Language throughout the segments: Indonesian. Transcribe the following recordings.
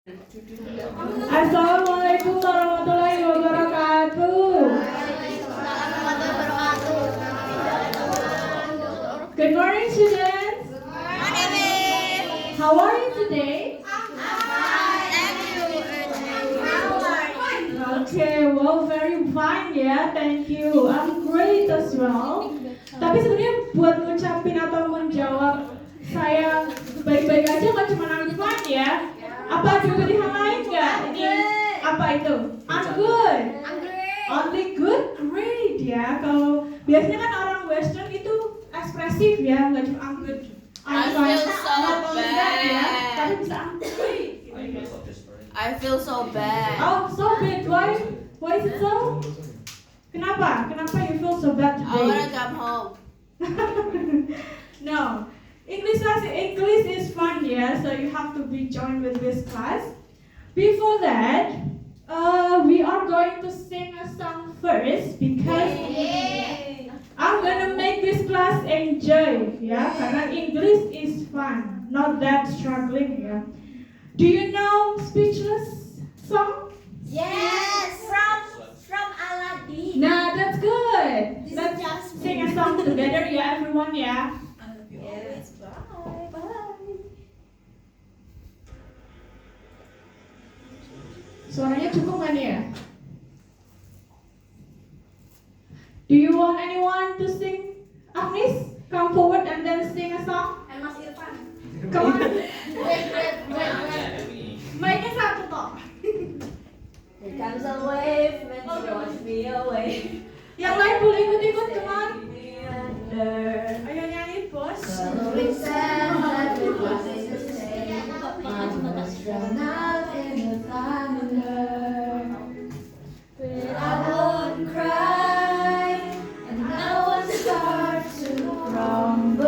Assalamualaikum warahmatullahi wabarakatuh. Good morning, students. How are you today? Okay, well, very fine ya, thank you. I'm great as well. Tapi sebenarnya buat ngucapin atau menjawab saya baik-baik aja nggak cuma I'm fine ya. Apa ada pilihan lain nggak? Ini apa itu? I'm good. Only good, great ya. Kalau biasanya kan orang Western itu ekspresif ya, nggak cuma I'm good. I feel so bad ya, tapi bad. bisa I'm great. I feel so bad. Oh, so bad. Why is it so? Kenapa? Kenapa you feel so bad I today? wanna come home. No. English is fun, yeah, so you have to be joined with this class. Before that, we are going to sing a song first because I'm gonna make this class enjoy, yeah, karena English is fun, not that struggling, yeah. Do you know Speechless song? Yes, from Aladdin. Nah, that's good. This is Let's Jasmine. sing a song together, yeah, everyone, yeah. Yes, bye. Suaranya cukup nggak nih ya? Do you want anyone to sing? Agnes, come forward and then sing a song. Mas Irfan. Come on. Wait. Mic-nya satu toh. Here comes a wave, and wash me away. Yang lain boleh ikut-ikut, come on. Under. Ayo nyanyi, bos. Following sand, that would rise to say, I must drown out in the thunder. But I won't cry, and I won't start to crumble.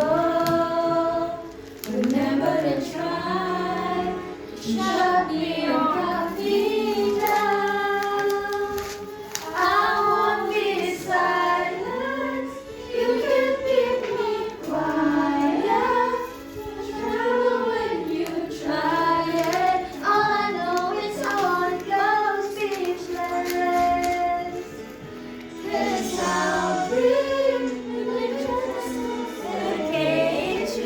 Remember to try, shut me or cut me down. I won't be silent, you can keep me quiet. Trouble when you try it, all I know is how it goes speechless. That's how I breathe in the cage.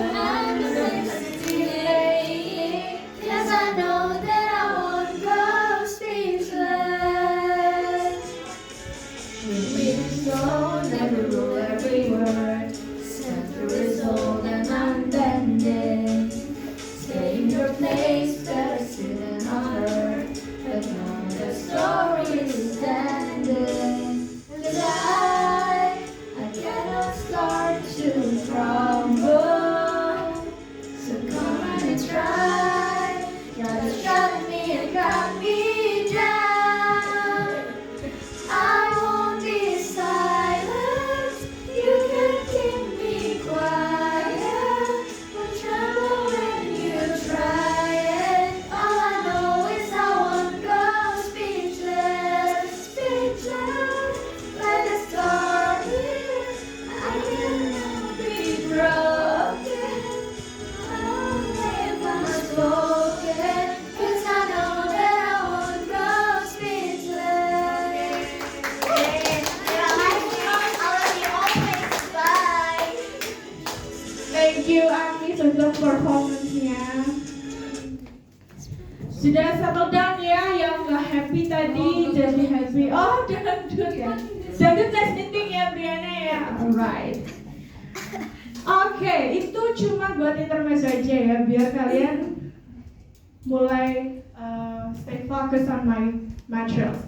I'm sitting, 'cause I know that I won't go speechless. Reading zone, every rule, every word. Center is old and unbending. Stay in your place, better sit and unheard. But now the story is ending. 'Cause I cannot start to crumble. So come and try, shut me and cut me down. I won't be silent, you can keep me quiet. But trouble when you try it, all I know is I won't go speechless, speechless. Let the story, I cannot be broken. I won't live unspoken, 'cause I know that I won't go speechless. Thank you, Agnes, untuk performance-nya. Sudah settle down ya, yang nggak happy tadi jadi happy. Oh, dangdut ya. Dangdut last meeting ya, Brianna ya. Alright. Oke, itu cuma buat intermezzo aja ya, biar kalian mulai stay focused on my materials.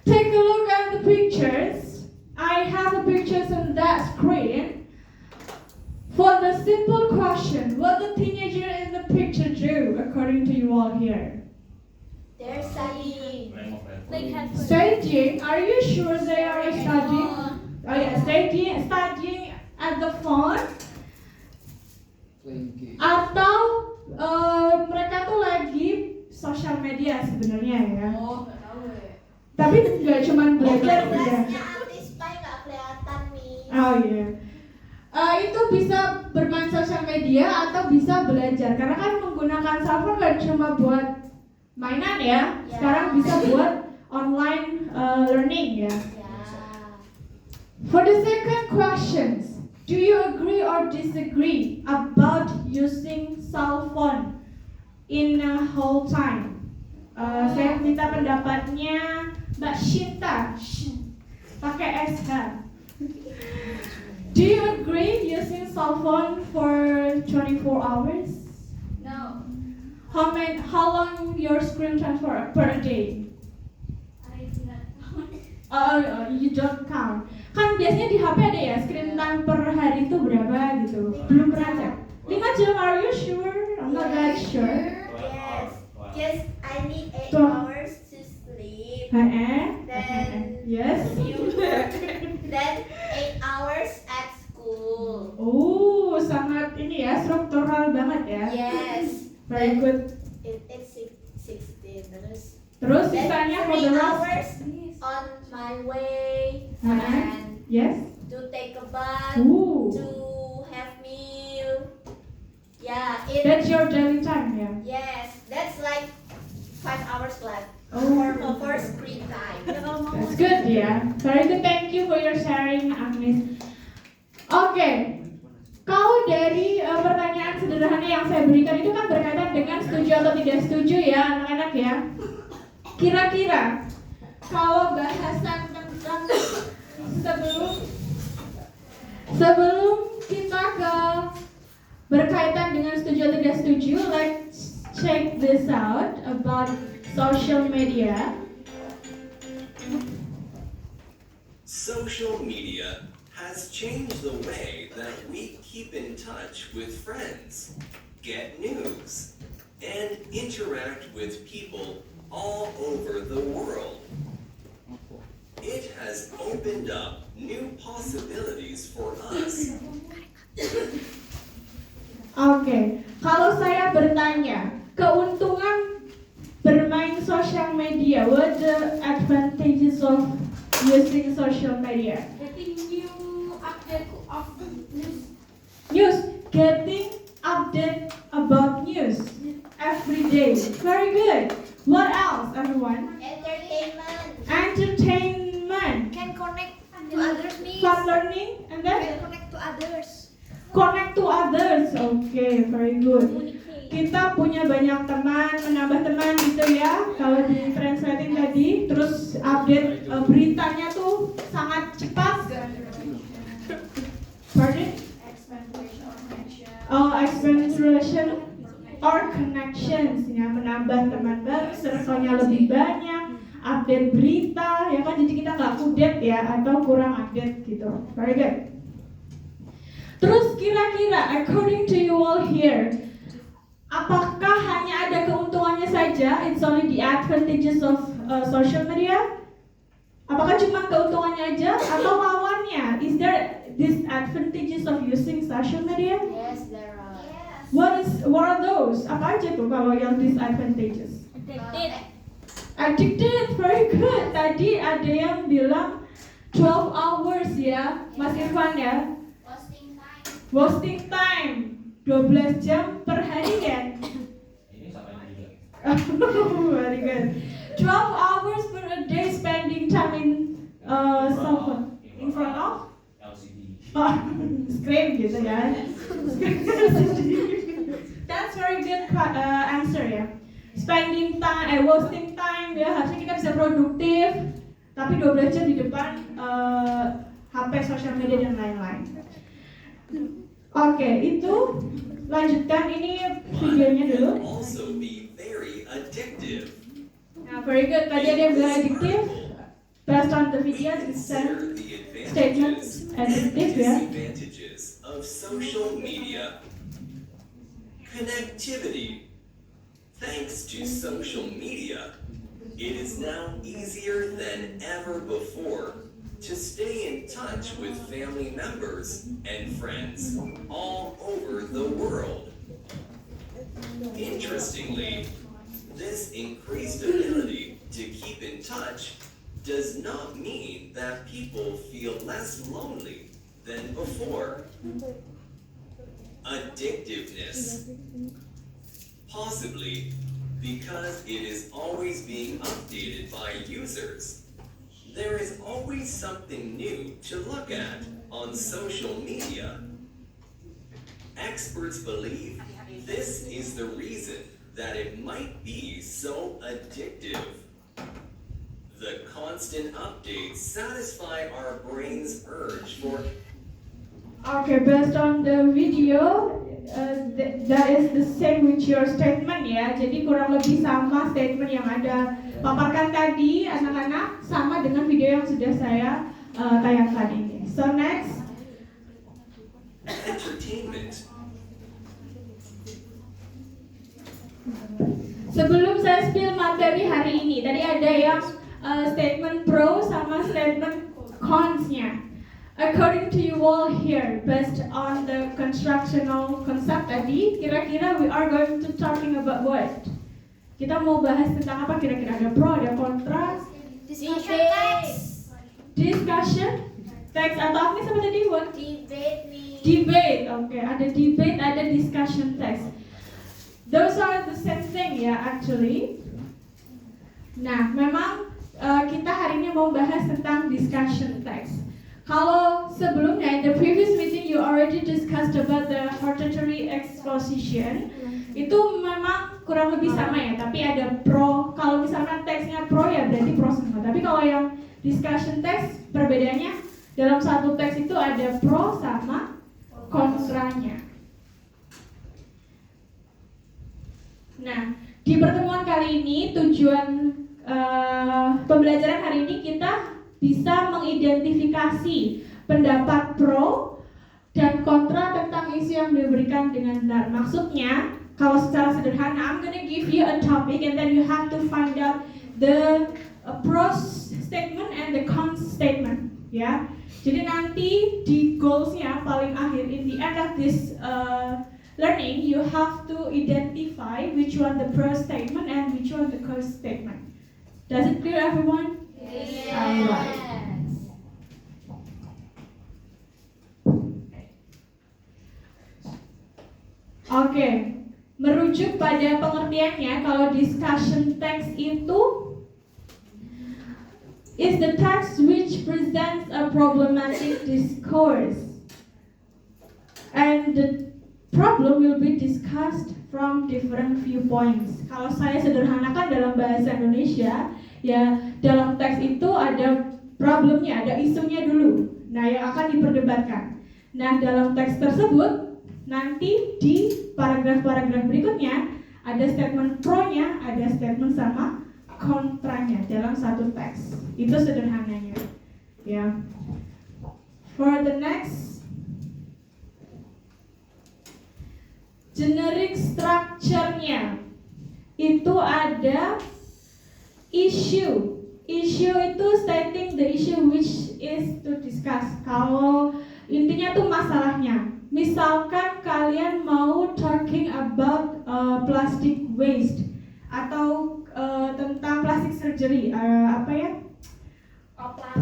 Take a look at the pictures. I have the pictures on that screen. For the simple question, what the teenager in the picture do, according to you all here? They're studying. Studying? Are you sure they are studying? Oh yeah, studying at the phone? Atau mereka tuh lagi sosial media sebenarnya ya? Oh, nggak tahu ya. Tapi nggak cuma belajar ya? Artis Pai nggak kelihatan nih. Oh iya. Itu bisa bermain sosial media atau bisa belajar karena kan menggunakan cellphone gak cuma buat mainan ya, sekarang bisa buat online learning ya. For the second questions, do you agree or disagree about using cell phone in a whole time? Saya minta pendapatnya Mbak Shinta, pakai SH. Do you agree using cell phone for 24 hours? No. How long your screen time per day? I do not count. You don't count. Kan biasanya di HP ada ya screen time per hari itu berapa gitu. Belum pernah cek. 5 jam, are you sure? I'm not that sure. Yes. Yes, I need 8 Tuh. hours to sleep. Then Yes. Then 8 hours at school. Oh, sangat ini ya, struktural banget ya. Yes. Very good. It's 16 minutes. Terus Then sisanya for 3 the rest. hours on my way and Yes. to take a bath, Ooh. to have meal. Yeah, That's your daily time ya. yes, that's like 5 hours left Oh. for screen time. That's good ya. Very good. Thank you for your sharing, Agnes. Oke. Kalau dari pertanyaan sederhana yang saya berikan itu kan berkaitan dengan setuju atau tidak setuju ya, anak-anak ya. Kira-kira kalau bahasan tentang sebelum kita ke berkaitan dengan setuju atau tidak setuju, let's check this out about social media. Social media has changed the way that we keep in touch with friends, get news, and interact with people all over the world. It has opened up new possibilities for us. Oke, kalau saya bertanya, keuntungan bermain social media, what the advantages of using social media? Getting new update of news. News, getting update about news every day. Very good. What else, everyone? Entertainment. Entertainment, Can connect to others, Miss. fun learning, and then Can connect to others. connect to others. Okay, very good. Kita punya banyak teman, menambah teman gitu ya. Kalau di translating tadi, terus update beritanya tuh sangat cepat. Pardon? Expand relation or connections ya, menambah teman baru, circle-nya lebih banyak, update berita ya kan, jadi kita nggak update ya atau kurang update gitu. Very good. Terus kira-kira according to you all here, apakah hanya ada keuntungannya saja? It's only the advantages of social media? Apakah cuma keuntungannya aja atau lawannya? Is there disadvantages of using social media? Yes, there are. What are those? Apa aja tuh kalau yang disadvantages? Addicted, very good. Tadi ada yang bilang 12 hours ya, Mas Irfan ya. Wasting time 12 jam per hari kan? Ini sama ini juga. Very good. 12 hours per a day spending time in cell phone. In front of LCD. screen gitu ya. That's very good answer ya. Spending time, wasting time ya, harusnya kita bisa produktif, tapi 12 jam di depan HP, sosial media dan lain-lain. Oke, itu lanjutkan ini videonya dulu. Can also be very addictive. Nah, very good. Tadi ada yang bilang addictive. Based on the video, it said Consider the statements advantages and addictive ya. disadvantages of social media. Connectivity. Thanks to social media, it is now easier than ever before to stay in touch with family members and friends all over the world. Interestingly, this increased ability to keep in touch does not mean that people feel less lonely than before. Addictiveness. Possibly because it is always being updated by users. There is always something new to look at on social media. Experts believe this is the reason that it might be so addictive. The constant updates satisfy our brain's urge for. Okay, based on the video, that is the same with your statement ya. Jadi kurang lebih sama statement yang ada paparkan tadi anak-anak, sama dengan video yang sudah saya tayangkan ini. So next. Entertainment. Sebelum saya spill materi hari ini, tadi ada yang statement pro sama statement cons-nya. According to you all here, based on the constructional concept tadi, kira-kira we are going to talking about what? Kita mau bahas tentang apa kira-kira? Ada pro, ada kontra? Discussion text. Discussion text atau apa nih sama tadi? What? Debate me. Debate, okay. Ada debate, ada discussion text. Those are the same thing ya, actually. Nah, memang kita hari ini mau bahas tentang discussion text. Kalau sebelumnya, in the previous meeting you already discussed about the hortatory exposition. Itu memang kurang lebih sama ya, tapi ada pro. Kalau misalkan teksnya pro ya berarti pro semua. Tapi kalau yang discussion text, perbedaannya dalam satu teks itu ada pro sama kontranya. Nah, di pertemuan kali ini tujuan pembelajaran hari ini kita bisa mengidentifikasi pendapat pro dan kontra tentang isu yang diberikan dengan benar. Maksudnya, kalau secara sederhana, I'm gonna give you a topic and then you have to find out the pro statement and the con statement. Ya, jadi nanti di goalsnya paling akhir, in the end of this learning, you have to identify which one the pro statement and which one the con statement. Does it clear, everyone? Yes. Alright. Oke, merujuk pada pengertiannya, kalau discussion text itu is the text which presents a problematic discourse, and the problem will be discussed from different viewpoints. Kalau saya sederhanakan dalam bahasa Indonesia, ya dalam teks itu ada problemnya, ada isunya dulu. Nah, yang akan diperdebatkan. Nah, dalam teks tersebut nanti di paragraf-paragraf berikutnya ada statement pro-nya, ada statement sama kontranya dalam satu teks. Itu sederhananya. Ya. For the next, generic structure-nya itu ada issue. Issue itu stating the issue which is to discuss. Kalau intinya tuh masalahnya. Misalkan kalian mau talking about plastic waste atau tentang plastic surgery, apa ya?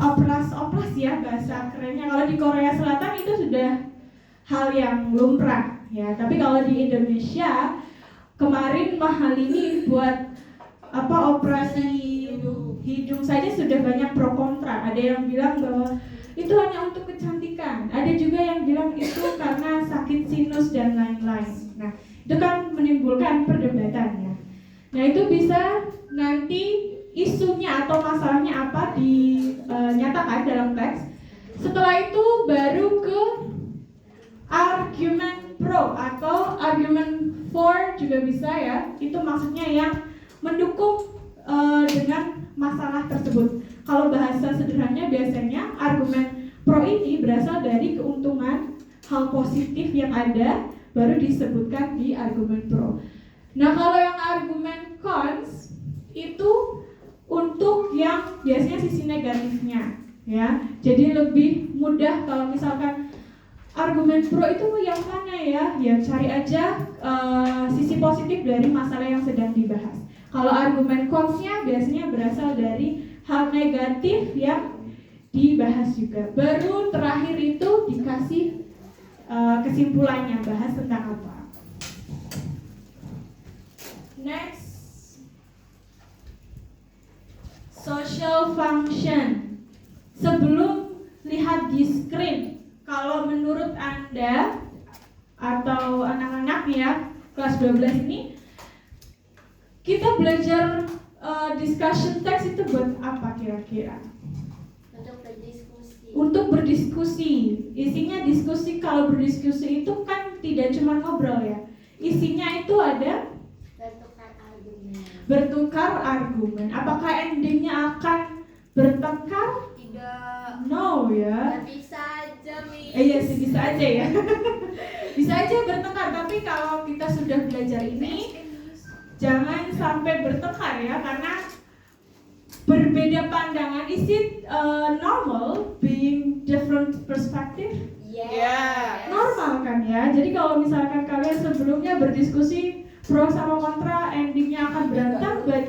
Oplas ya bahasa kerennya. Kalau di Korea Selatan itu sudah hal yang lumrah ya. Tapi kalau di Indonesia kemarin mahal ini buat operasi hidung saja sudah banyak pro kontra. Ada yang bilang bahwa itu hanya untuk kecantikan. Ada juga yang bilang itu karena sakit sinus dan lain-lain. Nah, itu kan menimbulkan perdebatannya. Nah, itu bisa nanti isunya atau masalahnya apa dinyatakan dalam teks. Setelah itu baru ke argumen pro atau argumen for juga bisa ya. Itu maksudnya yang mendukung dengan masalah tersebut. Kalau bahasa sederhananya biasanya argumen pro ini berasal dari keuntungan hal positif yang ada baru disebutkan di argumen pro. Nah, kalau yang argumen cons itu untuk yang biasanya sisi negatifnya ya. Jadi lebih mudah kalau misalkan argumen pro itu yang mana ya? Ya cari aja sisi positif dari masalah yang sedang dibahas. Kalau argumen cons-nya biasanya berasal dari hal negatif yang dibahas juga. Baru terakhir itu dikasih kesimpulannya, bahas tentang apa. Next, social function. Sebelum lihat di screen, kalau menurut Anda atau anak-anak ya kelas 12 ini, kita belajar discussion text itu buat apa kira-kira? Untuk berdiskusi. Untuk berdiskusi. Isinya diskusi. Kalau berdiskusi itu kan tidak cuma ngobrol ya. Isinya itu ada Bertukar argumen. bertukar argumen. Apakah endingnya akan bertengkar? Tidak. No ya. Ya bisa aja, Miss. Iya sih, bisa aja ya. Bisa aja bertengkar, tapi kalau kita sudah belajar ini jangan sampai bertengkar ya, karena berbeda pandangan. Is it normal being different perspective? Yeah. Normal kan ya. Jadi kalau misalkan kalian sebelumnya berdiskusi pro sama kontra, endingnya akan berantem. But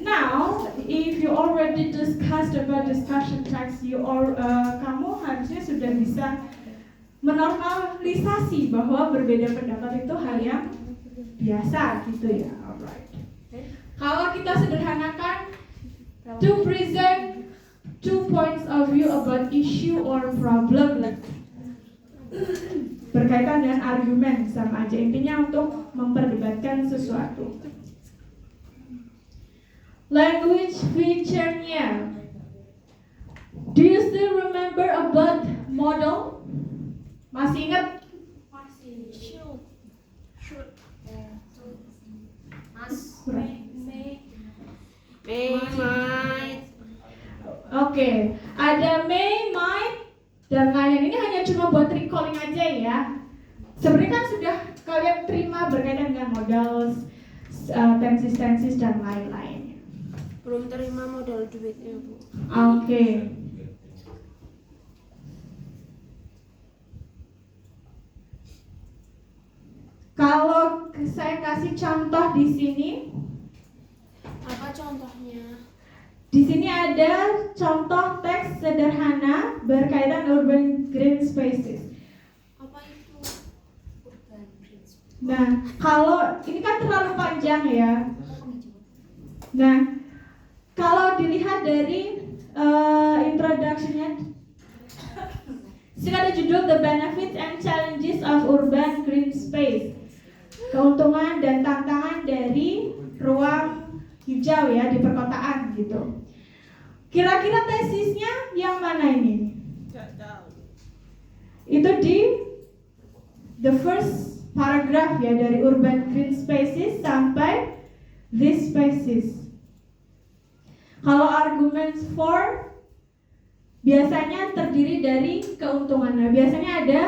now, if you already discussed about discussion text, kamu harusnya sudah bisa menormalisasi bahwa berbeda pendapat itu hal yang biasa gitu ya. Alright. Kalau kita sederhanakan, to present 2 points of view about issue or problem, berkaitan dengan argumen sama aja, intinya untuk memperdebatkan sesuatu. Language feature-nya. Do you still remember about model? Masih ingat? Masih. Might. Oke, ada may, might, dan lain. Ini hanya cuma buat recalling aja ya. Sebenarnya kan sudah kalian terima berkaitan dengan models, tenses, dan lain-lain. Belum terima modal duitnya, Bu. Oke. Kalau saya kasih contoh di sini, Apa contohnya? di sini ada contoh teks sederhana berkaitan urban green spaces. Apa itu? Urban green space. Nah, kalau ini kan terlalu panjang ya. Nah, kalau dilihat dari introduction-nya, sini ada judul The Benefits and Challenges of Urban Green Space. Keuntungan dan tantangan dari ruang hijau ya di perkotaan gitu. Kira-kira tesisnya yang mana ini? Gak tahu. Itu di the first paragraph ya, dari urban green spaces sampai these spaces. Kalau arguments for biasanya terdiri dari keuntungannya. Biasanya ada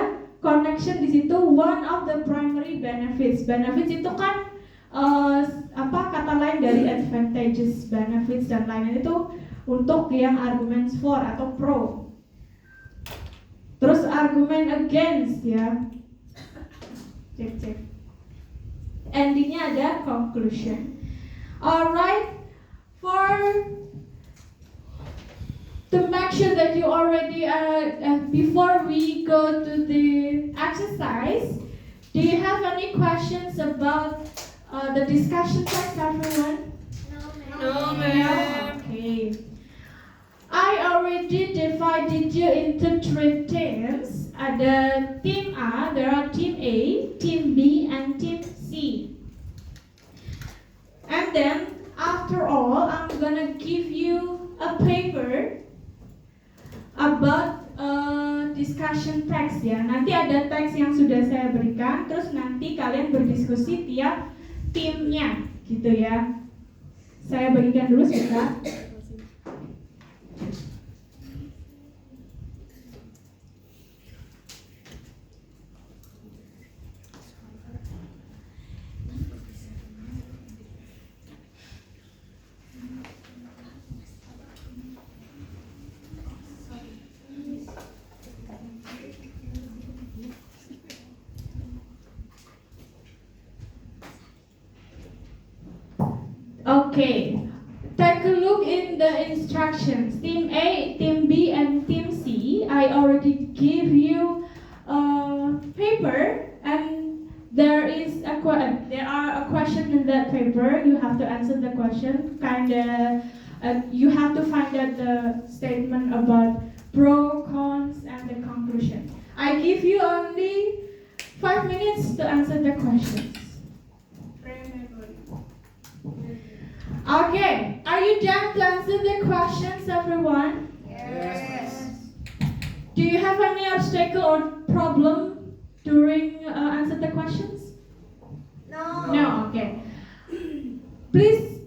connection di situ, one of the primary benefits. Benefits itu kan kata lain dari advantages, benefits dan lainnya itu untuk yang arguments for atau pro. Terus argument against ya. Cek. Endingnya ada conclusion. Alright, to make sure that you already before we go to the exercise, do you have any questions about the discussion text, everyone? No, ma'am. Okay. I already divided you into 3 teams. Ada team A, there are team A, team B, and team C. And then, after all, I'm gonna give you a paper about discussion text ya. Nanti ada teks yang sudah saya berikan, terus nanti kalian berdiskusi tiap timnya, gitu ya. Saya bagikan dulu sebentar. Okay, take a look in the instructions. Team A, Team B, and Team C. I already give you a paper, and there are a question in that paper. You have to answer the question. You have to find out the statement about pro, cons, and the conclusion. I give you only 5 minutes to answer the questions. Okay, are you done to answer the questions, everyone? Yes. Do you have any obstacle or problem during answer the questions? No. No, okay. Please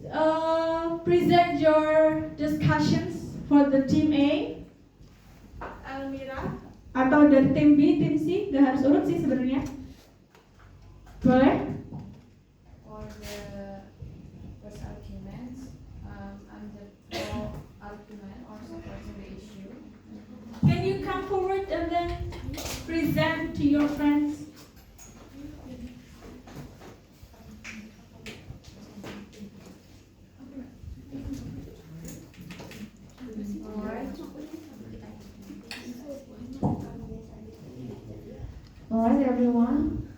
present your discussions for the team A. Almira. Atau dari tim B, tim C, gak harus urut sih sebenarnya. Boleh? For the first argument, I'm the pro argument or supporting the issue. Can you come forward and then present to your friends? Alright everyone,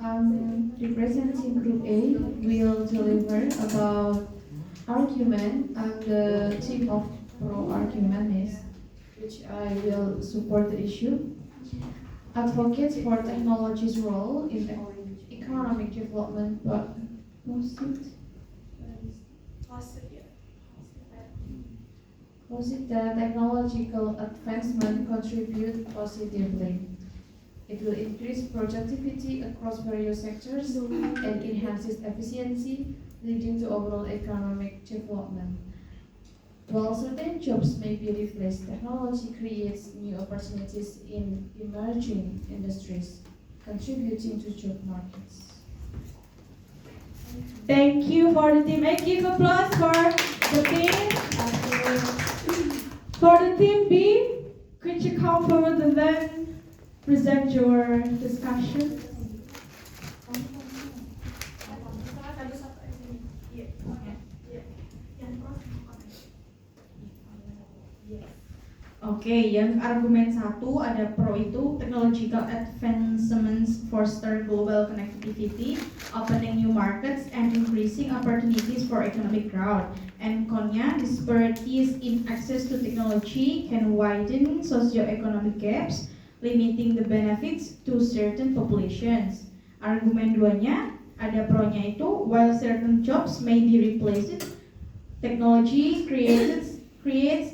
representing Group A will deliver about argument, and the theme of pro argument is, which I will support the issue, advocates for technology's role in the economic development, but posit that technological advancement contribute positively. It will increase productivity across various sectors and enhances efficiency, leading to overall economic development. While certain jobs may be replaced, technology creates new opportunities in emerging industries, contributing to job markets. Thank you for the team A. Give applause for the team. For the team B, could you come forward and then present your discussion? Oke, yang argumen 1 ada pro itu technological advancements foster global connectivity, opening new markets and increasing opportunities for economic growth. And connya, disparities in access to technology can widen socio-economic gaps, limiting the benefits to certain populations. Argumen 2-nya ada pro-nya itu, while certain jobs may be replaced, technology creates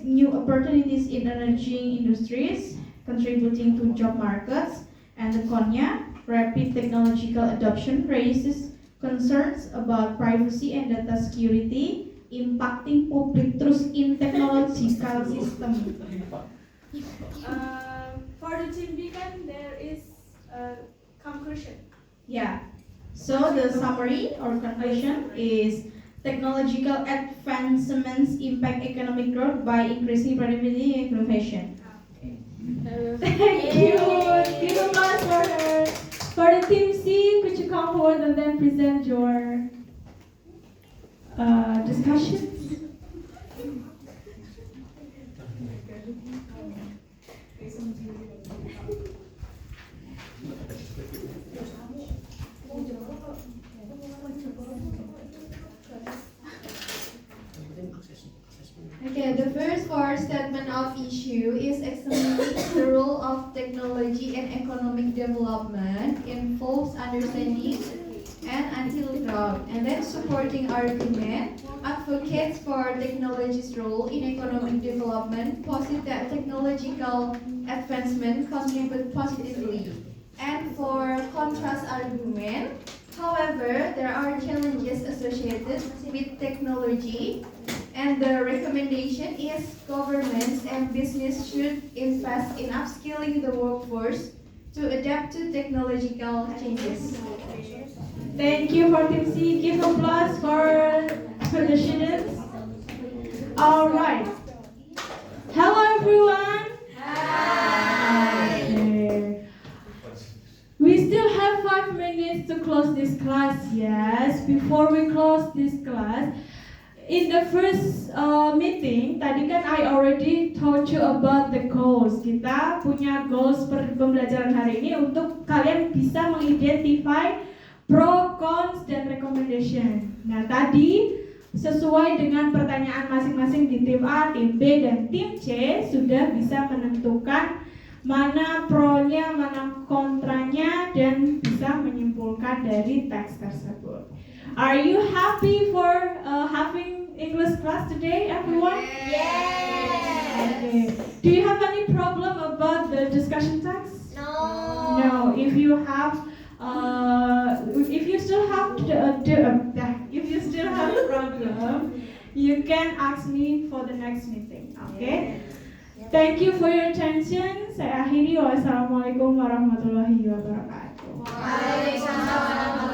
new opportunities in emerging industries, contributing to job markets. And the connya, rapid technological adoption raises concerns about privacy and data security, impacting public trust in technological system. For the team B, there is a conclusion. Yeah. So the summary or conclusion is technological advancements impact economic growth by increasing productivity and innovation. Thank you. Give applause for her. For the team C, could you come forward and then present your discussions? Okay, the first core statement of issue is examining the role of technology and economic development involves understanding and until ground, and then supporting argument advocates for technology's role in economic development posit that technological advancement contribute positively. And for contrast argument, however, there are challenges associated with technology, and the recommendation is governments and business should invest in upskilling the workforce to adapt to technological changes. Thank you for Team C. Give applause for the students. All right. Hello, everyone. Hi. Okay. We still have 5 minutes to close this class. Yes. Before we close this class, in the first meeting, tadi kan I already told you about the goals. Kita punya goals per pembelajaran hari ini untuk kalian bisa mengidentify Pro, cons, dan recommendation. Nah, tadi sesuai dengan pertanyaan masing-masing di tim A, tim B, dan tim C sudah bisa menentukan mana pro-nya, mana kontranya, dan bisa menyimpulkan dari teks tersebut. Are you happy for having English class today, everyone? Okay. Do you have any problem about the discussion text? No. No. If you still have a problem, you can ask me for the next meeting. Okay? Thank you for your attention. Saya akhiri. Wassalamualaikum warahmatullahi wabarakatuh. Waalaikumsalam warahmatullahi